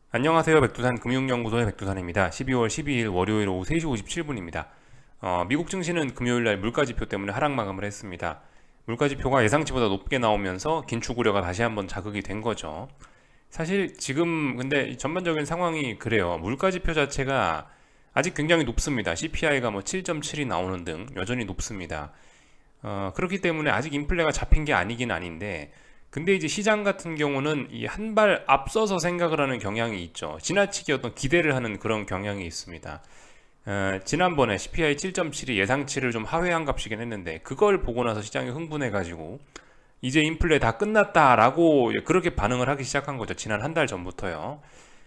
안녕하세요. 백두산 금융연구소의 백두산입니다. 12월 12일 월요일 오후 3시 57분입니다. 미국 증시는 금요일날 물가지표 때문에 하락 마감을 했습니다. 물가지표가 예상치보다 높게 나오면서 긴축 우려가 다시 한번 자극이 된 거죠. 사실 지금 근데 전반적인 상황이 그래요. 물가지표 자체가 아직 굉장히 높습니다. CPI가 뭐 7.7이 나오는 등 여전히 높습니다. 그렇기 때문에 아직 인플레가 잡힌 게 아니긴 아닌데, 근데 이제 시장 같은 경우는 이 한 발 앞서서 생각을 하는 경향이 있죠. 지나치게 어떤 기대를 하는 그런 경향이 있습니다. 지난번에 CPI 7.7이 예상치를 좀 하회한 값이긴 했는데, 그걸 보고 나서 시장이 흥분해가지고 이제 인플레 다 끝났다라고 그렇게 반응을 하기 시작한 거죠. 지난 한 달 전부터요.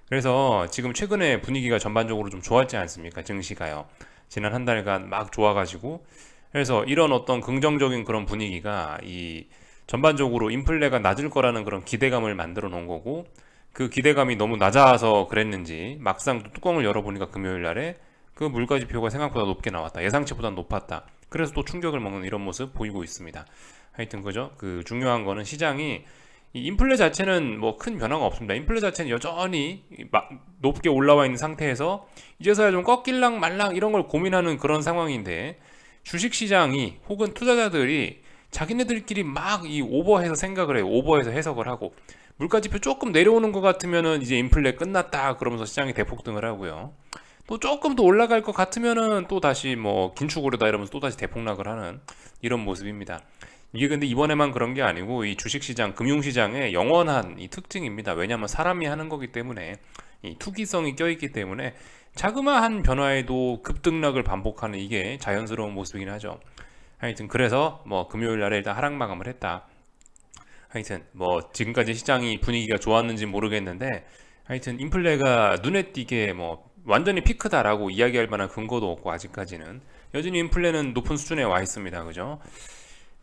그래서 지금 최근에 분위기가 전반적으로 좀 좋았지 않습니까? 증시가요. 지난 한 달간 막 좋아가지고, 그래서 이런 어떤 긍정적인 그런 분위기가 이 전반적으로 인플레가 낮을 거라는 그런 기대감을 만들어 놓은 거고, 그 기대감이 너무 낮아서 그랬는지 막상 또 뚜껑을 열어보니까 금요일 날에 그 물가지표가 생각보다 높게 나왔다. 예상치보다 높았다. 그래서 또 충격을 먹는 이런 모습 보이고 있습니다. 하여튼 그죠? 그 중요한 거는 시장이 이 인플레 자체는 뭐 큰 변화가 없습니다. 인플레 자체는 여전히 높게 올라와 있는 상태에서 이제서야 좀 꺾일랑 말랑 이런 걸 고민하는 그런 상황인데, 주식시장이 혹은 투자자들이 자기네들끼리 막 이 오버해서 생각을 해요. 오버해서 해석을 하고, 물가지표 조금 내려오는 것 같으면은 이제 인플레 끝났다 그러면서 시장이 대폭등을 하고요. 또 조금 더 올라갈 것 같으면은 또 다시 뭐 긴축으로다 이러면서 또 다시 대폭락을 하는 이런 모습입니다. 이게 근데 이번에만 그런 게 아니고 이 주식시장, 금융시장의 영원한 이 특징입니다. 왜냐하면 사람이 하는 거기 때문에, 이 투기성이 껴있기 때문에 자그마한 변화에도 급등락을 반복하는 이게 자연스러운 모습이긴 하죠. 하여튼 그래서 뭐 금요일 날에 일단 하락 마감을 했다. 하여튼 뭐 지금까지 시장이 분위기가 좋았는지 모르겠는데, 하여튼 인플레가 눈에 띄게 뭐 완전히 피크다라고 이야기할 만한 근거도 없고, 아직까지는 여전히 인플레는 높은 수준에 와 있습니다. 그죠?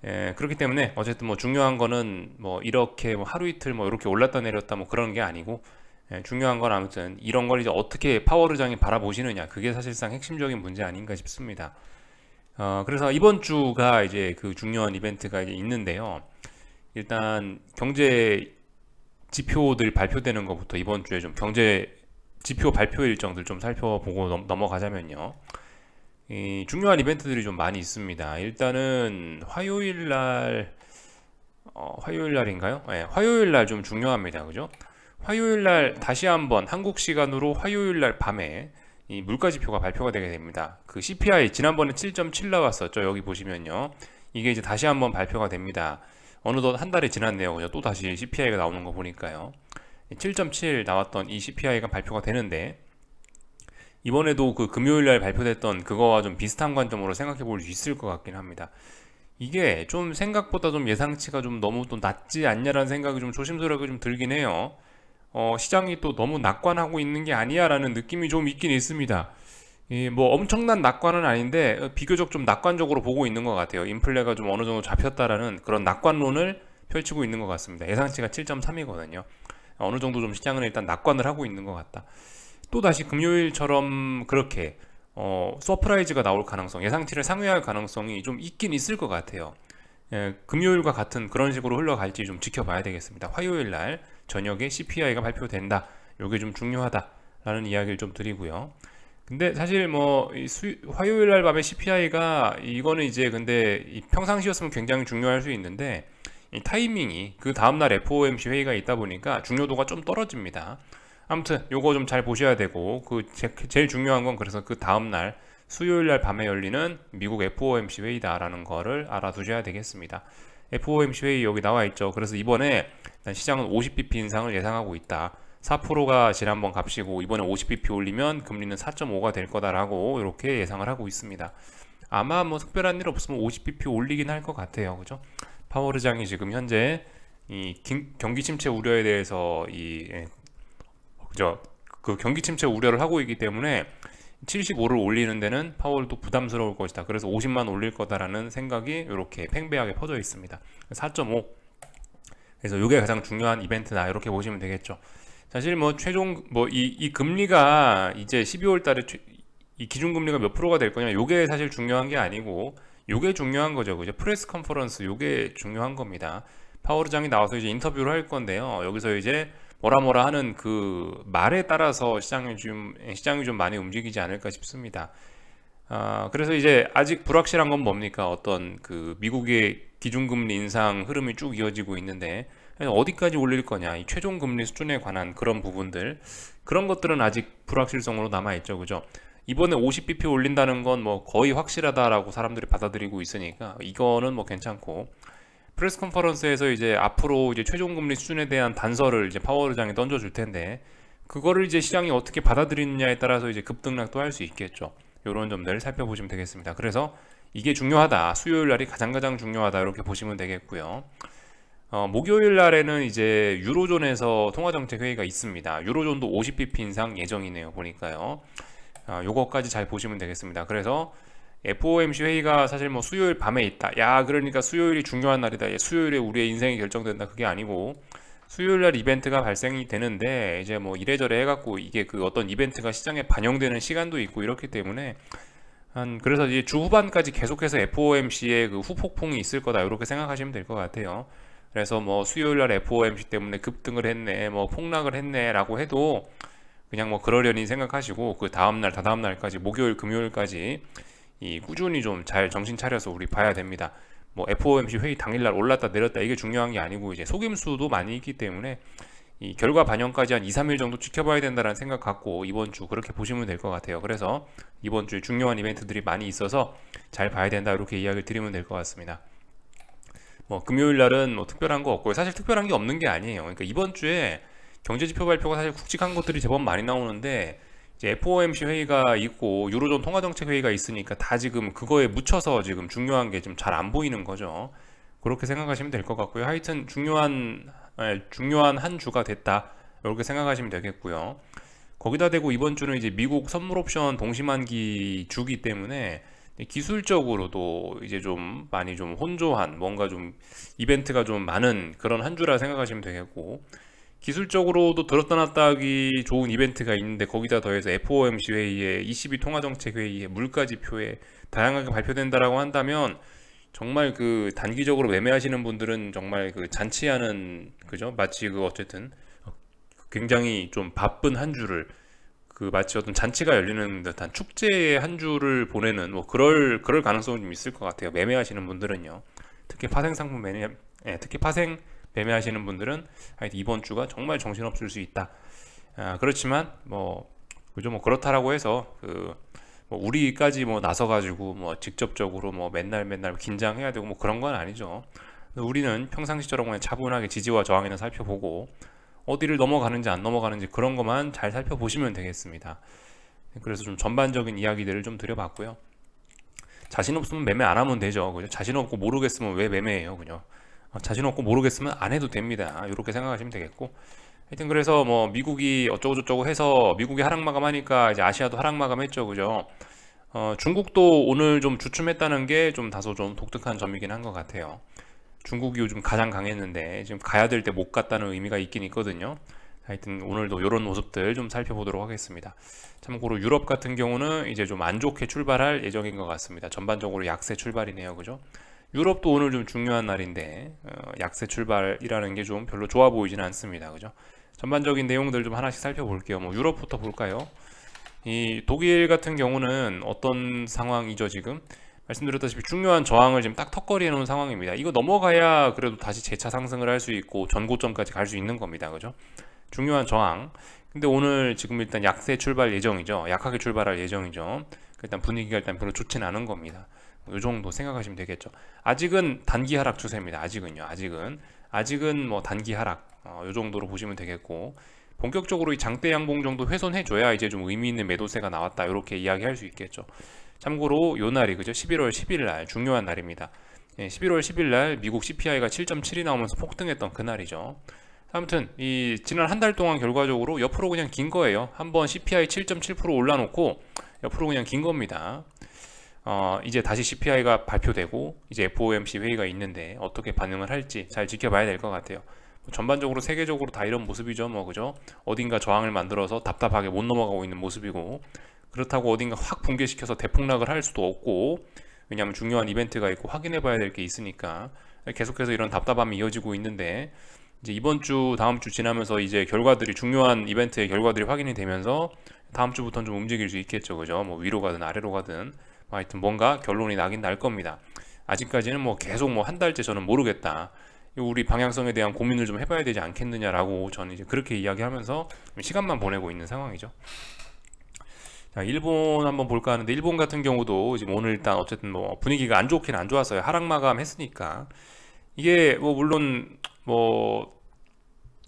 그렇기 때문에 어쨌든 뭐 중요한 거는 뭐 이렇게 뭐 하루 이틀 뭐 이렇게 올랐다 내렸다 뭐 그런 게 아니고, 중요한 건 아무튼 이런 걸 이제 어떻게 파월의장이 바라보시느냐, 그게 사실상 핵심적인 문제 아닌가 싶습니다. 그래서 이번 주가 이제 그 중요한 이벤트가 이제 있는데요. 일단 경제 지표들 발표되는 것부터 이번 주에 좀 경제 지표 발표 일정들 좀 살펴보고 넘어가자면요. 이 중요한 이벤트들이 좀 많이 있습니다. 일단은 화요일 날인가요? 네, 화요일 날 좀 중요합니다. 그죠? 화요일 날 다시 한번 한국 시간으로 화요일 날 밤에 이 물가 지표가 발표가 되게 됩니다. 그 CPI 지난번에 7.7 나왔었죠. 여기 보시면요. 이게 이제 다시 한번 발표가 됩니다. 어느덧 한 달이 지났네요. 그죠? 또 다시 CPI가 나오는 거 보니까요. 7.7 나왔던 이 CPI가 발표가 되는데, 이번에도 그 금요일 날 발표됐던 그거와 좀 비슷한 관점으로 생각해 볼 수 있을 것 같긴 합니다. 이게 좀 생각보다 좀 예상치가 좀 너무 또 낮지 않냐라는 생각이 좀 조심스럽게 좀 들긴 해요. 시장이 또 너무 낙관하고 있는 게 아니야 라는 느낌이 좀 있긴 있습니다. 뭐 엄청난 낙관은 아닌데 비교적 좀 낙관적으로 보고 있는 것 같아요. 인플레가 좀 어느 정도 잡혔다라는 그런 낙관론을 펼치고 있는 것 같습니다. 예상치가 7.3이거든요. 어느 정도 좀 시장은 일단 낙관을 하고 있는 것 같다. 또 다시 금요일처럼 그렇게 서프라이즈가 나올 가능성, 예상치를 상회할 가능성이 좀 있긴 있을 것 같아요. 금요일과 같은 그런 식으로 흘러갈지 좀 지켜봐야 되겠습니다. 화요일 날 저녁에 CPI가 발표된다. 이게 좀 중요하다라는 이야기를 좀 드리고요. 근데 사실 뭐 화요일 날 밤에 CPI가 이거는 이제 근데 평상시였으면 굉장히 중요할 수 있는데, 이 타이밍이 그 다음날 FOMC 회의가 있다 보니까 중요도가 좀 떨어집니다. 아무튼 요거 좀 잘 보셔야 되고, 그 제일 중요한 건 그래서 그 다음날 수요일 날 밤에 열리는 미국 FOMC 회의다라는 거를 알아두셔야 되겠습니다. FOMC 회의 여기 나와 있죠. 그래서 이번에 시장은 50bp 인상을 예상하고 있다. 4%가 지난번 값이고 이번에 50bp 올리면 금리는 4.5가 될 거다라고 이렇게 예상을 하고 있습니다. 아마 뭐 특별한 일 없으면 50bp 올리긴 할 것 같아요. 그죠? 파월 의장이 지금 현재 이 경기 침체 우려에 대해서 그죠? 그 경기 침체 우려를 하고 있기 때문에 75를 올리는 데는 파월도 부담스러울 것이다. 그래서 50만 올릴 거다라는 생각이 이렇게 팽배하게 퍼져 있습니다. 4.5. 그래서 이게 가장 중요한 이벤트다. 이렇게 보시면 되겠죠. 사실 뭐 최종 뭐 이 금리가 이제 12월 달에 이 기준금리가 몇 프로가 될 거냐, 요게 사실 중요한 게 아니고 요게 중요한 거죠. 그죠? 프레스 컨퍼런스 요게 중요한 겁니다. 파월 의장이 나와서 이제 인터뷰를 할 건데요. 여기서 이제 뭐라 뭐라 하는 그 말에 따라서 시장이 좀 많이 움직이지 않을까 싶습니다. 그래서 이제 아직 불확실한 건 뭡니까? 어떤 그 미국의 기준금리 인상 흐름이 쭉 이어지고 있는데 어디까지 올릴 거냐, 이 최종 금리 수준에 관한 그런 부분들, 그런 것들은 아직 불확실성으로 남아 있죠, 그죠? 이번에 50bp 올린다는 건 뭐 거의 확실하다라고 사람들이 받아들이고 있으니까 이거는 뭐 괜찮고, 프레스 컨퍼런스에서 이제 앞으로 이제 최종 금리 수준에 대한 단서를 이제 파월 의장이 던져줄 텐데, 그거를 이제 시장이 어떻게 받아들이느냐에 따라서 이제 급등락도 할 수 있겠죠. 이런 점들 살펴보시면 되겠습니다. 그래서 이게 중요하다, 수요일 날이 가장 중요하다, 이렇게 보시면 되겠고요. 목요일 날에는 이제 유로존에서 통화정책 회의가 있습니다. 유로존도 50bp 인상 예정이네요, 보니까요. 요거까지 잘 보시면 되겠습니다. 그래서 FOMC 회의가 사실 뭐 수요일 밤에 있다, 야 그러니까 수요일이 중요한 날이다, 수요일에 우리의 인생이 결정된다, 그게 아니고 수요일 날 이벤트가 발생이 되는데, 이제 뭐 이래저래 해갖고 이게 그 어떤 이벤트가 시장에 반영되는 시간도 있고 이렇기 때문에 그래서 이제 주 후반까지 계속해서 FOMC의 그 후폭풍이 있을 거다, 이렇게 생각하시면 될 것 같아요. 그래서 뭐 수요일 날 FOMC 때문에 급등을 했네, 뭐 폭락을 했네 라고 해도 그냥 뭐 그러려니 생각하시고, 그 다음날 다다음 날까지 목요일 금요일까지 이 꾸준히 좀 잘 정신 차려서 우리 봐야 됩니다. 뭐 FOMC 회의 당일날 올랐다 내렸다 이게 중요한 게 아니고, 이제 속임수도 많이 있기 때문에 이 결과 반영까지 한 2, 3일 정도 지켜봐야 된다는 생각 갖고 이번 주 그렇게 보시면 될 것 같아요. 그래서 이번 주에 중요한 이벤트들이 많이 있어서 잘 봐야 된다, 이렇게 이야기를 드리면 될 것 같습니다. 뭐 금요일 날은 뭐 특별한 거 없고요. 사실 특별한 게 없는 게 아니에요. 그러니까 이번 주에 경제지표 발표가 사실 굵직한 것들이 제법 많이 나오는데, 이제 FOMC 회의가 있고 유로존 통화정책 회의가 있으니까 다 지금 그거에 묻혀서 지금 중요한 게 좀 잘 안 보이는 거죠. 그렇게 생각하시면 될 것 같고요. 하여튼 중요한 한 주가 됐다, 이렇게 생각하시면 되겠고요. 거기다 대고 이번 주는 이제 미국 선물 옵션 동시만기 주기 때문에 기술적으로도 이제 좀 많이 좀 혼조한, 뭔가 좀 이벤트가 좀 많은 그런 한 주라 생각하시면 되겠고, 기술적으로도 들었다 놨다 하기 좋은 이벤트가 있는데 거기다 더해서 FOMC 회의에, ECB 통화정책 회의에, 물가지표에 다양하게 발표된다라고 한다면 정말 그 단기적으로 매매하시는 분들은 정말 그 잔치하는, 그죠? 마치 그 어쨌든 굉장히 좀 바쁜 한 주를, 그 마치 어떤 잔치가 열리는 듯한 축제의 한 주를 보내는 뭐 그럴 가능성은 좀 있을 것 같아요. 매매하시는 분들은요. 특히 파생 상품 특히 파생 매매하시는 분들은 하여튼 이번 주가 정말 정신없을 수 있다. 그렇지만 뭐 그죠, 뭐 그렇다라고 해서 뭐 우리까지 뭐 나서가지고 뭐 직접적으로 뭐 맨날 긴장해야 되고 뭐 그런 건 아니죠. 우리는 평상시처럼 그냥 차분하게 지지와 저항이나 살펴보고 어디를 넘어가는지 안 넘어가는지 그런 것만 잘 살펴보시면 되겠습니다. 그래서 좀 전반적인 이야기들을 좀 드려봤고요. 자신 없으면 매매 안 하면 되죠. 그죠? 자신 없고 모르겠으면 왜 매매해요, 그죠? 자신 없고 모르겠으면 안 해도 됩니다. 이렇게 생각하시면 되겠고, 하여튼 그래서 뭐 미국이 어쩌고저쩌고 해서 미국이 하락 마감하니까 이제 아시아도 하락 마감했죠, 그죠? 중국도 오늘 좀 주춤했다는 게 좀 다소 좀 독특한 점이긴 한 것 같아요. 중국이 요즘 가장 강했는데 지금 가야 될 때 못 갔다는 의미가 있긴 있거든요. 하여튼 오늘도 이런 모습들 좀 살펴보도록 하겠습니다. 참고로 유럽 같은 경우는 이제 좀 안 좋게 출발할 예정인 것 같습니다. 전반적으로 약세 출발이네요, 그죠? 유럽도 오늘 좀 중요한 날인데 약세 출발이라는 게 좀 별로 좋아 보이지는 않습니다, 그죠? 전반적인 내용들 좀 하나씩 살펴볼게요. 뭐 유럽부터 볼까요? 이 독일 같은 경우는 어떤 상황이죠, 지금? 말씀드렸다시피 중요한 저항을 지금 딱 턱걸이해 놓은 상황입니다. 이거 넘어가야 그래도 다시 재차 상승을 할 수 있고 전고점까지 갈 수 있는 겁니다, 그죠? 중요한 저항. 근데 오늘 지금 일단 약세 출발 예정이죠. 약하게 출발할 예정이죠. 일단 분위기가 일단 별로 좋지는 않은 겁니다. 이 정도 생각하시면 되겠죠. 아직은 단기 하락 추세입니다. 아직은 뭐 단기 하락, 이 정도로 보시면 되겠고, 본격적으로 이 장대 양봉 정도 훼손해줘야 이제 좀 의미 있는 매도세가 나왔다, 이렇게 이야기할 수 있겠죠. 참고로 요 날이, 그죠? 11월 10일 날 중요한 날입니다. 11월 10일 날 미국 CPI가 7.7이 나오면서 폭등했던 그 날이죠. 아무튼 이 지난 한 달 동안 결과적으로 옆으로 그냥 긴 거예요. 한번 CPI 7.7% 올라놓고 옆으로 그냥 긴 겁니다. 이제 다시 CPI가 발표되고 이제 FOMC 회의가 있는데 어떻게 반응을 할지 잘 지켜봐야 될 것 같아요. 전반적으로 세계적으로 다 이런 모습이죠, 뭐, 그죠? 어딘가 저항을 만들어서 답답하게 못 넘어가고 있는 모습이고, 그렇다고 어딘가 확 붕괴시켜서 대폭락을 할 수도 없고, 왜냐하면 중요한 이벤트가 있고 확인해 봐야 될 게 있으니까 계속해서 이런 답답함이 이어지고 있는데, 이제 이번 주, 다음 주 지나면서 이제 결과들이 중요한 이벤트의 결과들이 확인이 되면서 다음 주부터는 좀 움직일 수 있겠죠, 그죠? 뭐 위로 가든 아래로 가든 뭐 하여튼 뭔가 결론이 나긴 날 겁니다. 아직까지는 뭐 계속 뭐 한 달째 저는 모르겠다. 우리 방향성에 대한 고민을 좀 해봐야 되지 않겠느냐라고 저는 이제 그렇게 이야기하면서 시간만 보내고 있는 상황이죠. 자, 일본 한번 볼까 하는데 일본 같은 경우도 지금 오늘 일단 어쨌든 뭐 분위기가 안 좋긴 안 좋았어요. 하락 마감했으니까 이게 뭐 물론 뭐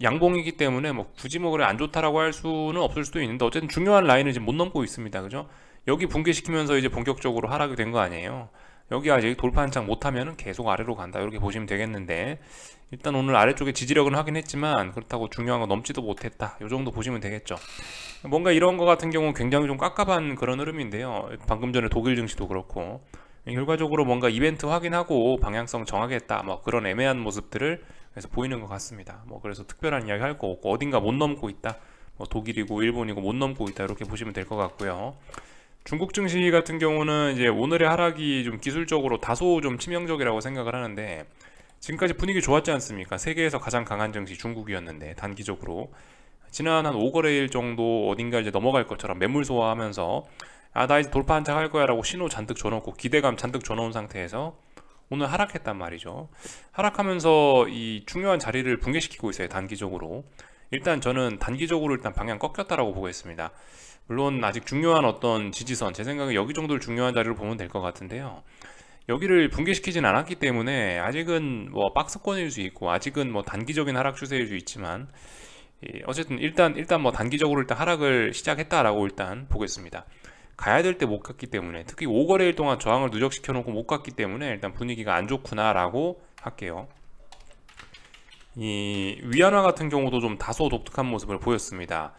양봉이기 때문에 뭐 굳이 뭐 그래 안 좋다라고 할 수는 없을 수도 있는데 어쨌든 중요한 라인을 지금 못 넘고 있습니다. 그죠? 여기 붕괴시키면서 이제 본격적으로 하락이 된 거 아니에요. 여기 아직 돌파 한창 못하면은 계속 아래로 간다 이렇게 보시면 되겠는데 일단 오늘 아래쪽에 지지력은 하긴 했지만 그렇다고 중요한 거 넘지도 못했다 이 정도 보시면 되겠죠. 뭔가 이런 거 같은 경우는 굉장히 좀 깝깝한 그런 흐름인데요. 방금 전에 독일 증시도 그렇고 결과적으로 뭔가 이벤트 확인하고 방향성 정하겠다 뭐 그런 애매한 모습들을 그래서 보이는 것 같습니다. 뭐 그래서 특별한 이야기 할 거 없고 어딘가 못 넘고 있다. 뭐 독일이고 일본이고 못 넘고 있다 이렇게 보시면 될 것 같고요. 중국 증시 같은 경우는 이제 오늘의 하락이 좀 기술적으로 다소 좀 치명적이라고 생각을 하는데 지금까지 분위기 좋았지 않습니까? 세계에서 가장 강한 증시 중국이었는데 단기적으로 지난 한 5거래일 정도 어딘가 이제 넘어갈 것처럼 매물 소화하면서 아 나 이제 돌파 한창 할 거야 라고 신호 잔뜩 줘놓고 기대감 잔뜩 줘놓은 상태에서 오늘 하락했단 말이죠. 하락하면서 이 중요한 자리를 붕괴시키고 있어요. 단기적으로 일단 저는 단기적으로 일단 방향 꺾였다라고 보겠습니다. 물론 아직 중요한 어떤 지지선 제 생각에 여기 정도를 중요한 자리로 보면 될 것 같은데요. 여기를 붕괴시키진 않았기 때문에 아직은 뭐 박스권일 수 있고 아직은 뭐 단기적인 하락 추세일 수 있지만 어쨌든 일단 뭐 단기적으로 일단 하락을 시작했다라고 일단 보겠습니다. 가야 될 때 못 갔기 때문에 특히 5거래일 동안 저항을 누적시켜 놓고 못 갔기 때문에 일단 분위기가 안 좋구나라고 할게요. 이 위안화 같은 경우도 좀 다소 독특한 모습을 보였습니다.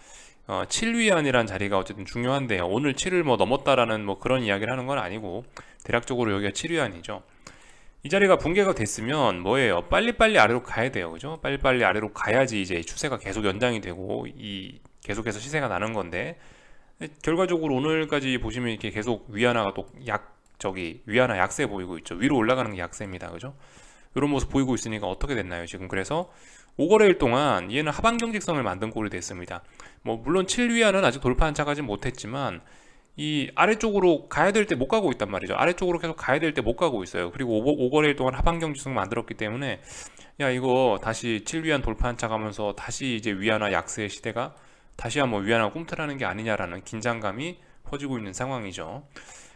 7위안이란 자리가 어쨌든 중요한데요. 오늘 7을 뭐 넘었다라는 뭐 그런 이야기를 하는 건 아니고 대략적으로 여기가 7위안이죠. 이 자리가 붕괴가 됐으면 뭐예요? 빨리빨리 아래로 가야 돼요. 그죠? 빨리빨리 아래로 가야지 이제 추세가 계속 연장이 되고 이 계속해서 시세가 나는 건데 결과적으로 오늘까지 보시면 이렇게 계속 위안화가 또 위안화 약세 보이고 있죠. 위로 올라가는 게 약세입니다. 그죠? 이런 모습 보이고 있으니까 어떻게 됐나요? 지금 그래서 5거래일 동안 얘는 하반경 직선을 만든 꼴이 됐습니다. 뭐 물론 7위안은 아직 돌파 한차가지 못했지만 이 아래쪽으로 가야 될 때 못 가고 있단 말이죠. 아래쪽으로 계속 가야 될 때 못 가고 있어요. 그리고 5거래일 동안 하반경 직선을 만들었기 때문에 야 이거 다시 7위안 돌파 한차 가면서 다시 이제 위안화 약세의 시대가 다시 한번 위안화 꿈틀하는 게 아니냐라는 긴장감이 퍼지고 있는 상황이죠.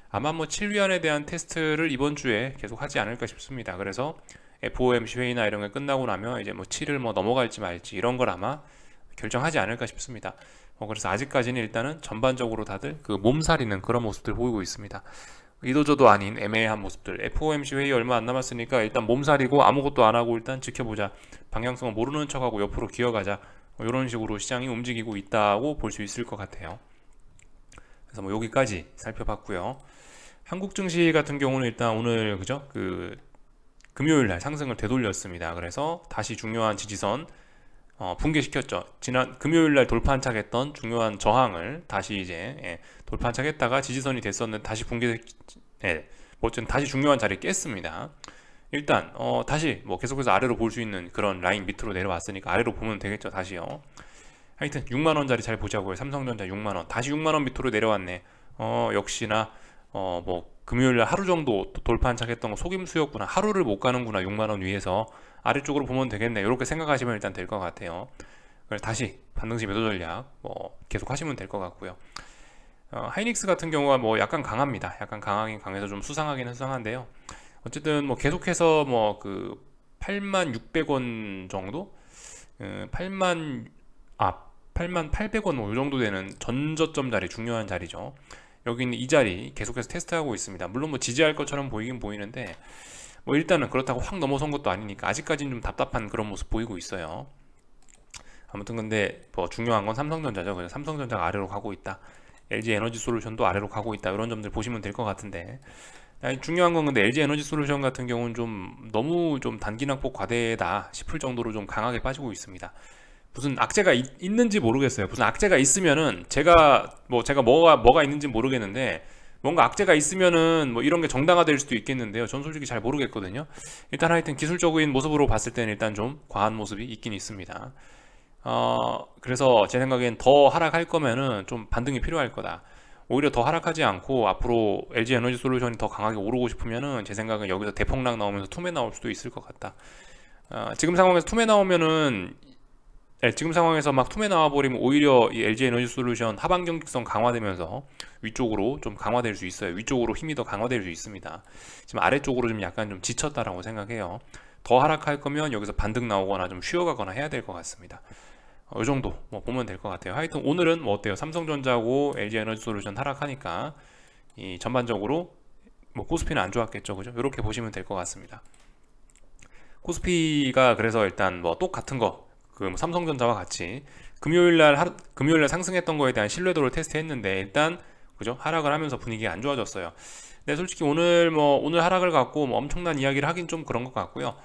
아마 뭐 7위안에 대한 테스트를 이번 주에 계속 하지 않을까 싶습니다. 그래서 FOMC 회의나 이런 게 끝나고 나면 이제 뭐 7을 뭐 넘어갈지 말지 이런 걸 아마 결정하지 않을까 싶습니다. 그래서 아직까지는 일단은 전반적으로 다들 그 몸살이는 그런 모습들 보이고 있습니다. 이도저도 아닌 애매한 모습들. FOMC 회의 얼마 안 남았으니까 일단 몸살이고 아무것도 안 하고 일단 지켜보자. 방향성을 모르는 척하고 옆으로 기어가자. 이런 식으로 시장이 움직이고 있다고 볼 수 있을 것 같아요. 그래서 뭐 여기까지 살펴봤고요. 한국 증시 같은 경우는 일단 오늘 그죠? 그 금요일 날 상승을 되돌렸습니다. 그래서 다시 중요한 지지선 붕괴시켰죠. 지난 금요일 날 돌파 한착했던 중요한 저항을 다시 이제 돌파 한착했다가 지지선이 됐었는데 다시 어쨌든 다시 중요한 자리 깼습니다. 일단 다시 뭐 계속해서 아래로 볼 수 있는 그런 라인 밑으로 내려왔으니까 아래로 보면 되겠죠. 다시요. 하여튼 6만원짜리 잘 보자고요. 삼성전자 6만원 다시 6만원 밑으로 내려왔네. 역시나 뭐 금요일날 하루 정도 돌파 한착했던 거 속임수였구나. 하루를 못 가는구나. 6만원 위에서 아래쪽으로 보면 되겠네. 이렇게 생각하시면 일단 될 것 같아요. 다시 반등시 매도 전략 뭐 계속 하시면 될 것 같고요. 하이닉스 같은 경우가 뭐 약간 강합니다. 약간 강하긴 강해서 좀 수상하긴 수상한데요. 어쨌든 뭐 계속해서 뭐 그 86,600원 정도 88,800원 뭐 이 정도 되는 전저점 자리 중요한 자리죠. 여기 있는 이 자리 계속해서 테스트하고 있습니다. 물론 뭐 지지할 것처럼 보이긴 보이는데 뭐 일단은 그렇다고 확 넘어선 것도 아니니까 아직까지는 좀 답답한 그런 모습 보이고 있어요. 아무튼 근데 뭐 중요한 건 삼성전자죠. 그래서 삼성전자가 아래로 가고 있다. LG 에너지 솔루션도 아래로 가고 있다. 이런 점들 보시면 될 것 같은데 중요한 건 근데 LG 에너지 솔루션 같은 경우는 좀 너무 좀 단기 낙폭 과대다 싶을 정도로 좀 강하게 빠지고 있습니다. 무슨 악재가 있는지 모르겠어요. 무슨 악재가 있으면은 제가 뭐가 있는지 모르겠는데 뭔가 악재가 있으면은 뭐 이런 게 정당화될 수도 있겠는데요. 전 솔직히 잘 모르겠거든요. 일단 하여튼 기술적인 모습으로 봤을 때는 일단 좀 과한 모습이 있긴 있습니다. 그래서 제 생각엔 더 하락할 거면은 좀 반등이 필요할 거다. 오히려 더 하락하지 않고 앞으로 LG 에너지 솔루션이 더 강하게 오르고 싶으면은 제 생각은 여기서 대폭락 나오면서 투매 나올 수도 있을 것 같다. 지금 상황에서 투매 나오면은 지금 상황에서 막 투매 나와버리면 오히려 이 LG 에너지 솔루션 하반 경직성 강화되면서 위쪽으로 좀 강화될 수 있어요. 위쪽으로 힘이 더 강화될 수 있습니다. 지금 아래쪽으로 좀 약간 좀 지쳤다라고 생각해요. 더 하락할 거면 여기서 반등 나오거나 좀 쉬어가거나 해야 될 것 같습니다. 이 정도 뭐 보면 될 것 같아요. 하여튼 오늘은 뭐 어때요? 삼성전자하고 LG 에너지 솔루션 하락하니까 이 전반적으로 뭐 코스피는 안 좋았겠죠, 그죠? 이렇게 보시면 될 것 같습니다. 코스피가 그래서 일단 뭐 똑같은 거, 그 삼성전자와 같이 금요일날 상승했던 거에 대한 신뢰도를 테스트했는데 일단 그죠? 하락을 하면서 분위기가 안 좋아졌어요. 근데 솔직히 오늘 하락을 갖고 뭐 엄청난 이야기를 하긴 좀 그런 것 같고요.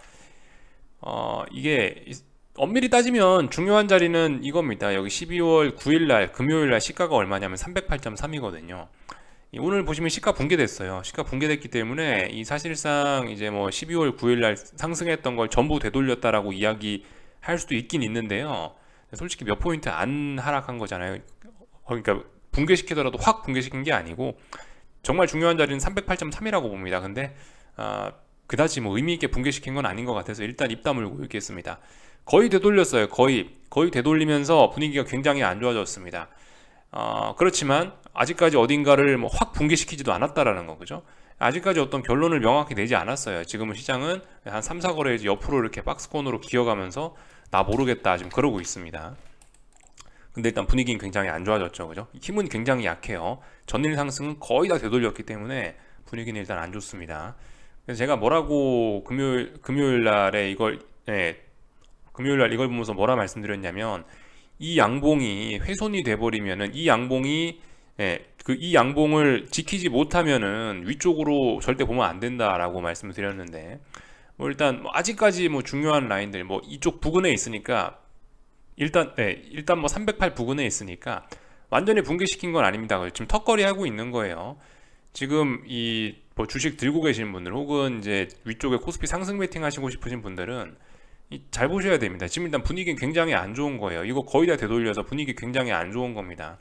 이게 엄밀히 따지면 중요한 자리는 이겁니다. 여기 12월 9일날 금요일날 시가가 얼마냐면 308.3이거든요. 오늘 보시면 시가 붕괴됐어요. 시가 붕괴됐기 때문에 이 사실상 이제 뭐 12월 9일날 상승했던 걸 전부 되돌렸다라고 이야기할 수도 있긴 있는데요. 솔직히 몇 포인트 안 하락한 거잖아요. 그러니까 붕괴시키더라도 확 붕괴시킨 게 아니고 정말 중요한 자리는 308.3이라고 봅니다. 근데 그다지 뭐 의미 있게 붕괴시킨 건 아닌 것 같아서 일단 입 다물고 있겠습니다. 거의 되돌렸어요. 거의 되돌리면서 분위기가 굉장히 안 좋아졌습니다. 그렇지만 아직까지 어딘가를 뭐 확 붕괴시키지도 않았다라는 거, 그죠? 아직까지 어떤 결론을 명확히 내지 않았어요. 지금은 시장은 한 3, 4거래 옆으로 이렇게 박스권으로 기어가면서 나 모르겠다 지금 그러고 있습니다. 근데 일단 분위기는 굉장히 안 좋아졌죠, 그죠? 힘은 굉장히 약해요. 전일 상승은 거의 다 되돌렸기 때문에 분위기는 일단 안 좋습니다. 그래서 제가 뭐라고 금요일 날에 금요일 날 이걸 보면서 뭐라 말씀드렸냐면 이 양봉이 훼손이 돼버리면은 이 양봉을 지키지 못하면은 위쪽으로 절대 보면 안 된다라고 말씀을 드렸는데 뭐 일단 아직까지 뭐 중요한 라인들 뭐 이쪽 부근에 있으니까 일단 뭐 308 부근에 있으니까 완전히 붕괴시킨 건 아닙니다. 지금 턱걸이 하고 있는 거예요. 지금 이 뭐 주식 들고 계시는 분들 혹은 이제 위쪽에 코스피 상승 베팅 하시고 싶으신 분들은 잘 보셔야 됩니다. 지금 일단 분위기는 굉장히 안 좋은 거예요. 이거 거의 다 되돌려서 분위기 굉장히 안 좋은 겁니다.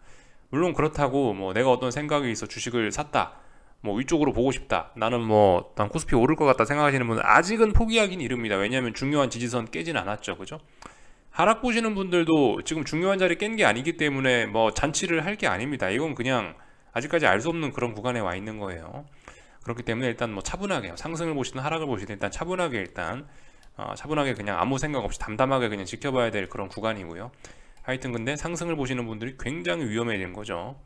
물론 그렇다고 뭐 내가 어떤 생각이 있어 주식을 샀다, 뭐 위쪽으로 보고 싶다, 나는 난 코스피 오를 것 같다 생각하시는 분은 아직은 포기하긴 이릅니다. 왜냐하면 중요한 지지선 깨진 않았죠, 그죠? 하락 보시는 분들도 지금 중요한 자리 깬 게 아니기 때문에 뭐 잔치를 할 게 아닙니다. 이건 그냥 아직까지 알 수 없는 그런 구간에 와 있는 거예요. 그렇기 때문에 일단 뭐 차분하게 상승을 보시든 하락을 보시든 일단 차분하게 그냥 아무 생각 없이 담담하게 그냥 지켜봐야 될 그런 구간이고요. 하여튼 근데 상승을 보시는 분들이 굉장히 위험해진 거죠.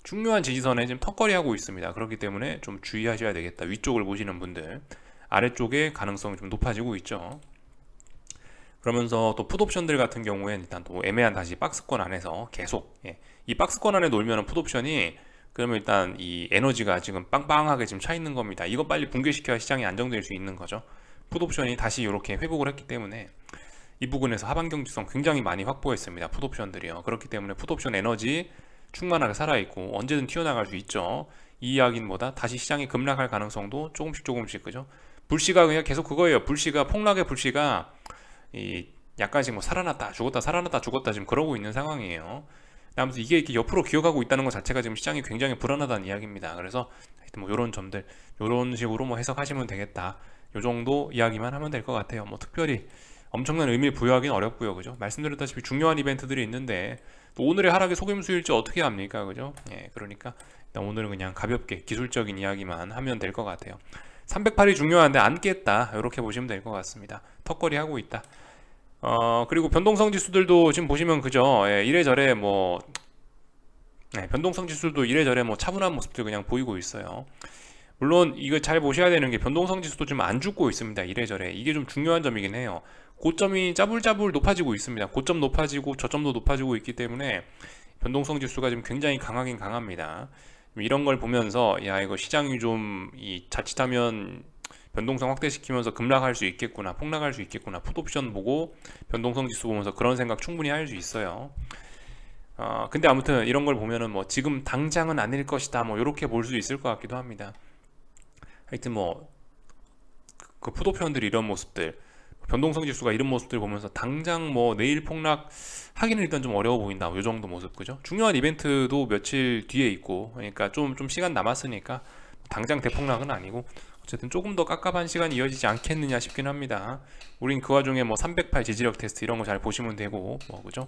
중요한 지지선에 지금 턱걸이 하고 있습니다. 그렇기 때문에 좀 주의하셔야 되겠다. 위쪽을 보시는 분들 아래쪽에 가능성이 좀 높아지고 있죠. 그러면서 또 풋옵션들 같은 경우에는 일단 또 애매한 다시 박스권 안에서 계속 이 박스권 안에 놀면은 풋옵션이 그러면 일단 이 에너지가 지금 빵빵하게 지금 차 있는 겁니다. 이거 빨리 붕괴시켜야 시장이 안정될 수 있는 거죠. 풋옵션이 다시 이렇게 회복을 했기 때문에 이 부분에서 하반 경직성 굉장히 많이 확보했습니다. 풋옵션들이요. 그렇기 때문에 풋옵션 에너지 충만하게 살아있고 언제든 튀어나갈 수 있죠. 이 이야기는 뭐다? 다시 시장이 급락할 가능성도 조금씩 그죠? 불씨가 그냥 계속 그거예요. 폭락의 불씨가 약간씩 뭐 살아났다 죽었다 지금 그러고 있는 상황이에요. 아무튼 이게 이렇게 옆으로 기어가고 있다는 것 자체가 지금 시장이 굉장히 불안하다는 이야기입니다. 그래서 하여튼 뭐 이런 점들 이런 식으로 뭐 해석하시면 되겠다. 요 정도 이야기만 하면 될 것 같아요. 뭐 특별히 엄청난 의미를 부여하기는 어렵고요, 그죠? 말씀드렸다시피 중요한 이벤트들이 있는데 또 오늘의 하락의 속임수일지 어떻게 합니까, 그죠? 그러니까 일단 오늘은 그냥 가볍게 기술적인 이야기만 하면 될 것 같아요. 308이 중요한데 안 깼다, 이렇게 보시면 될 것 같습니다. 턱걸이 하고 있다. 그리고 변동성 지수들도 지금 보시면 그죠? 이래저래 뭐 변동성 지수도 이래저래 뭐 차분한 모습들 그냥 보이고 있어요. 물론 이거 잘 보셔야 되는 게 변동성 지수도 좀 안 죽고 있습니다. 이래저래 이게 좀 중요한 점이긴 해요. 고점이 짜불짜불 높아지고 있습니다. 고점 높아지고 저점도 높아지고 있기 때문에 변동성 지수가 지금 굉장히 강하긴 강합니다. 이런 걸 보면서 야 이거 시장이 좀 자칫하면 변동성 확대시키면서 급락할 수 있겠구나, 폭락할 수 있겠구나, 풋옵션 보고 변동성 지수 보면서 그런 생각 충분히 할 수 있어요. 근데 아무튼 이런 걸 보면은 뭐 지금 당장은 아닐 것이다 뭐 이렇게 볼 수 있을 것 같기도 합니다. 하여튼 뭐 그 풋옵션들이 이런 모습들, 변동성 지수가 이런 모습들 보면서 당장 뭐 내일 폭락 하기는 일단 좀 어려워 보인다. 요 정도 모습, 그죠? 중요한 이벤트도 며칠 뒤에 있고, 그러니까 좀 시간 남았으니까 당장 대폭락은 아니고 어쨌든 조금 더 깝깝한 시간이 이어지지 않겠느냐 싶긴 합니다. 우린 그 와중에 뭐 308 지지력 테스트 이런 거 잘 보시면 되고, 뭐 그죠?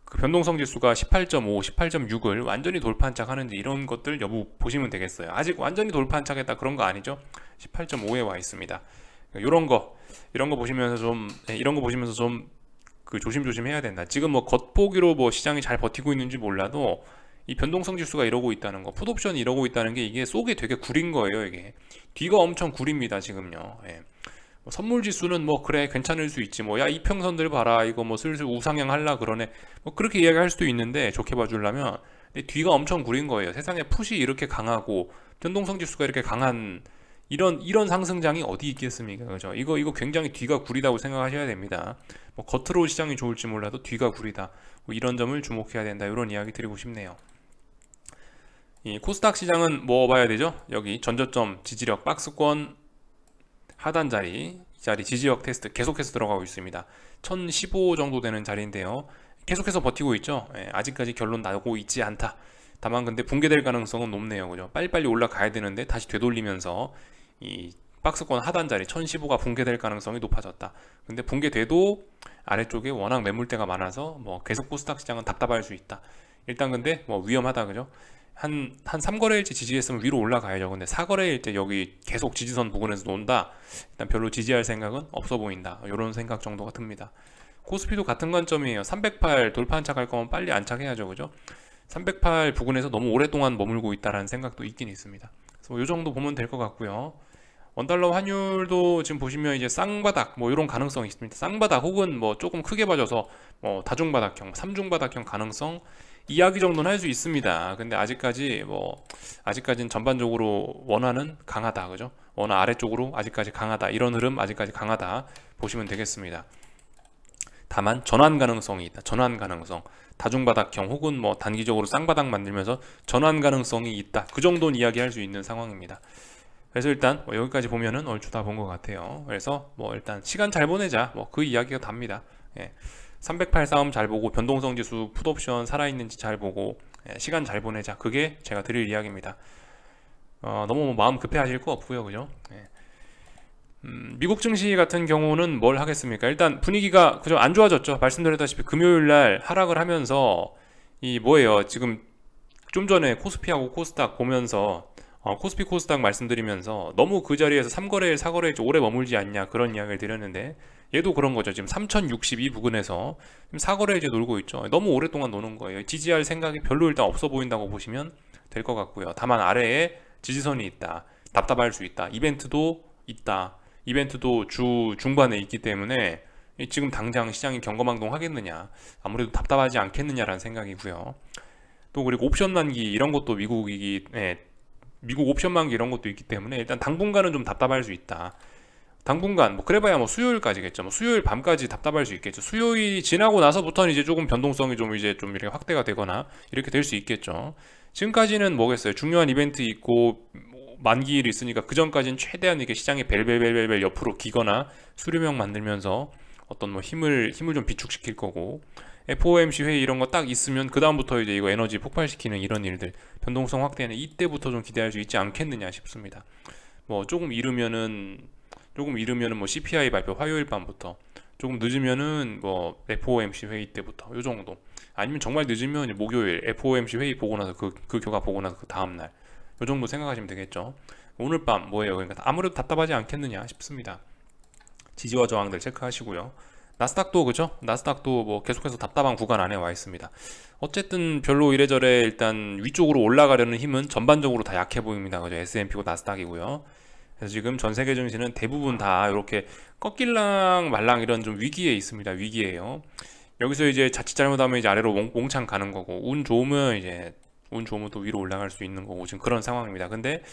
그 변동성 지수가 18.5, 18.6을 완전히 돌파한착하는지 이런 것들 여부 보시면 되겠어요. 아직 완전히 돌파한착했다 그런 거 아니죠? 18.5에 와 있습니다. 이런 거 보시면서 좀 그 조심조심 해야 된다. 지금 뭐 겉보기로 뭐 시장이 잘 버티고 있는지 몰라도 이 변동성 지수가 이러고 있다는 거, 풋옵션이 이러고 있다는 게 이게 속이 되게 구린 거예요. 이게 뒤가 엄청 구립니다 지금요. 예. 선물 지수는 뭐 그래 괜찮을 수 있지, 뭐 야 이평선들 봐라 이거 뭐 슬슬 우상향 할라 그러네, 뭐 그렇게 이야기할 수도 있는데 좋게 봐주려면, 근데 뒤가 엄청 구린 거예요. 세상에 풋이 이렇게 강하고 변동성 지수가 이렇게 강한 이런 상승장이 어디 있겠습니까, 그죠? 이거 굉장히 뒤가 구리다고 생각하셔야 됩니다. 뭐 겉으로 시장이 좋을지 몰라도 뒤가 구리다, 뭐 이런 점을 주목해야 된다, 이런 이야기 드리고 싶네요. 이 코스닥 시장은 뭐 봐야 되죠? 여기 전저점 지지력 박스권 하단 자리, 이 자리 지지력 테스트 계속해서 들어가고 있습니다. 1015 정도 되는 자리인데요. 계속해서 버티고 있죠. 예, 아직까지 결론 나고 있지 않다. 다만 근데 붕괴될 가능성은 높네요. 그죠? 빨리빨리 올라가야 되는데 다시 되돌리면서 이 박스권 하단 자리 1015가 붕괴될 가능성이 높아졌다. 근데 붕괴돼도 아래쪽에 워낙 매물대가 많아서 뭐 계속 코스닥 시장은 답답할 수 있다. 일단 근데 뭐 위험하다, 그죠? 한 3거래일째 지지했으면 위로 올라가야죠. 근데 4거래일째 여기 계속 지지선 부근에서 논다, 일단 별로 지지할 생각은 없어 보인다, 이런 생각 정도가 듭니다. 코스피도 같은 관점이에요. 308 돌파 안착할 거면 빨리 안착해야죠, 그죠? 308 부근에서 너무 오랫동안 머물고 있다라는 생각도 있긴 있습니다. 그래서 이 정도 보면 될 것 같고요. 원달러 환율도 지금 보시면 이제 쌍바닥 뭐 이런 가능성이 있습니다. 쌍바닥 혹은 뭐 조금 크게 봐줘서 뭐 다중바닥형, 삼중바닥형 가능성 이야기 정도는 할 수 있습니다. 근데 아직까지는 전반적으로 원화는 강하다, 그죠? 원화 아래쪽으로 아직까지 강하다, 이런 흐름 아직까지 강하다 보시면 되겠습니다. 다만 전환 가능성이 있다. 전환 가능성, 다중바닥형 혹은 뭐 단기적으로 쌍바닥 만들면서 전환 가능성이 있다, 그 정도는 이야기할 수 있는 상황입니다. 그래서 일단 뭐 여기까지 보면은 얼추 다 본 것 같아요. 그래서 뭐 일단 시간 잘 보내자, 뭐 그 이야기가 답니다. 예. 308 싸움 잘 보고 변동성 지수 풋옵션 살아있는지 잘 보고, 예, 시간 잘 보내자, 그게 제가 드릴 이야기입니다. 너무 뭐 마음 급해 하실 거 없고요, 그죠? 예. 미국 증시 같은 경우는 뭘 하겠습니까? 일단 분위기가 그저 안 좋아졌죠. 말씀드렸다시피 금요일날 하락을 하면서 이 뭐예요, 지금 좀 전에 코스피하고 코스닥 보면서 코스피 코스닥 말씀드리면서 너무 그 자리에서 3거래일 4거래일 오래 머물지 않냐, 그런 이야기를 드렸는데 얘도 그런 거죠. 지금 3062 부근에서 4거래일째 놀고 있죠. 너무 오랫동안 노는 거예요. 지지할 생각이 별로 일단 없어 보인다고 보시면 될 것 같고요. 다만 아래에 지지선이 있다, 답답할 수 있다, 이벤트도 있다, 이벤트도 주 중반에 있기 때문에 지금 당장 시장이 경거망동 하겠느냐, 아무래도 답답하지 않겠느냐라는 생각이고요. 또 그리고 옵션 만기 이런 것도 미국 옵션 만기 이런 것도 있기 때문에 일단 당분간은 좀 답답할 수 있다. 당분간 뭐 그래봐야 뭐 수요일까지겠죠. 뭐 수요일 밤까지 답답할 수 있겠죠. 수요일이 지나고 나서부터는 이제 조금 변동성이 좀 이렇게 확대가 되거나 이렇게 될 수 있겠죠. 지금까지는 뭐겠어요. 중요한 이벤트 있고 만기일 있으니까 그 전까지는 최대한 이렇게 시장이 벨벨벨벨 옆으로 기거나 수렴형 만들면서 어떤 뭐 힘을 좀 비축시킬 거고, FOMC 회의 이런 거 딱 있으면 그 다음부터 이제 이거 에너지 폭발시키는 이런 일들, 변동성 확대는 이때부터 좀 기대할 수 있지 않겠느냐 싶습니다. 뭐 조금 이르면은 뭐 CPI 발표 화요일 밤부터, 조금 늦으면은 뭐 FOMC 회의 때부터 요 정도, 아니면 정말 늦으면 목요일 FOMC 회의 보고 나서 그 결과 보고 나서 그 다음 날, 요 정도 생각하시면 되겠죠. 오늘 밤 뭐예요? 그러니까 아무래도 답답하지 않겠느냐 싶습니다. 지지와 저항들 체크하시고요. 나스닥도 그죠? 나스닥도 뭐 계속해서 답답한 구간 안에 와 있습니다. 어쨌든 별로 이래저래 일단 위쪽으로 올라가려는 힘은 전반적으로 다 약해 보입니다. 그죠? S&P고 나스닥이고요. 그래서 지금 전 세계 증시는 대부분 다 이렇게 꺾일랑 말랑 이런 좀 위기에 있습니다. 위기예요. 여기서 이제 자칫 잘못하면 이제 아래로 몽창 가는 거고, 운 좋으면 또 위로 올라갈 수 있는 거고, 지금 그런 상황입니다. 근데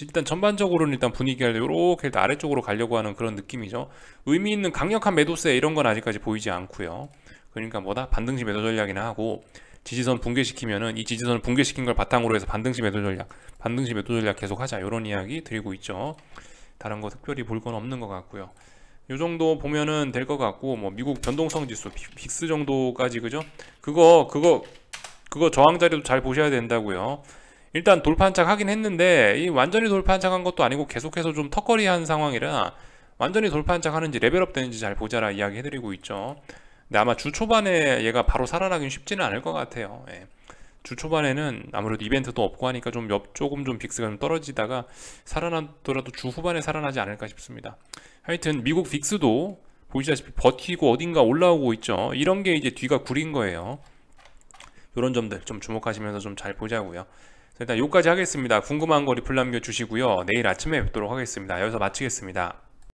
일단 전반적으로는 일단 분위기가 이렇게 아래쪽으로 가려고 하는 그런 느낌이죠. 의미 있는 강력한 매도세 이런 건 아직까지 보이지 않고요. 그러니까 뭐다? 반등시 매도 전략이나 하고, 지지선 붕괴시키면은 이 지지선을 붕괴시킨 걸 바탕으로 해서 반등시 매도 전략, 반등시 매도 전략 계속 하자, 이런 이야기 드리고 있죠. 다른 거 특별히 볼 건 없는 것 같고요. 요 정도 보면은 될 것 같고, 뭐 미국 변동성 지수 빅스 정도까지, 그죠? 그거 저항 자리도 잘 보셔야 된다고요. 일단 돌파 한착 하긴 했는데, 이 완전히 돌파 한착한 것도 아니고 계속해서 좀 턱걸이한 상황이라, 완전히 돌파 한착 하는지 레벨업 되는지 잘 보자라 이야기 해드리고 있죠. 근데 아마 주 초반에 얘가 바로 살아나긴 쉽지는 않을 것 같아요. 예. 주 초반에는 아무래도 이벤트도 없고 하니까 조금 좀 빅스가 좀 떨어지다가 살아나더라도 주 후반에 살아나지 않을까 싶습니다. 하여튼 미국 빅스도 보시다시피 버티고 어딘가 올라오고 있죠. 이런 게 이제 뒤가 구린 거예요. 이런 점들 좀 주목하시면서 좀 잘 보자고요. 일단 여기까지 하겠습니다. 궁금한 거 리플 남겨주시고요. 내일 아침에 뵙도록 하겠습니다. 여기서 마치겠습니다.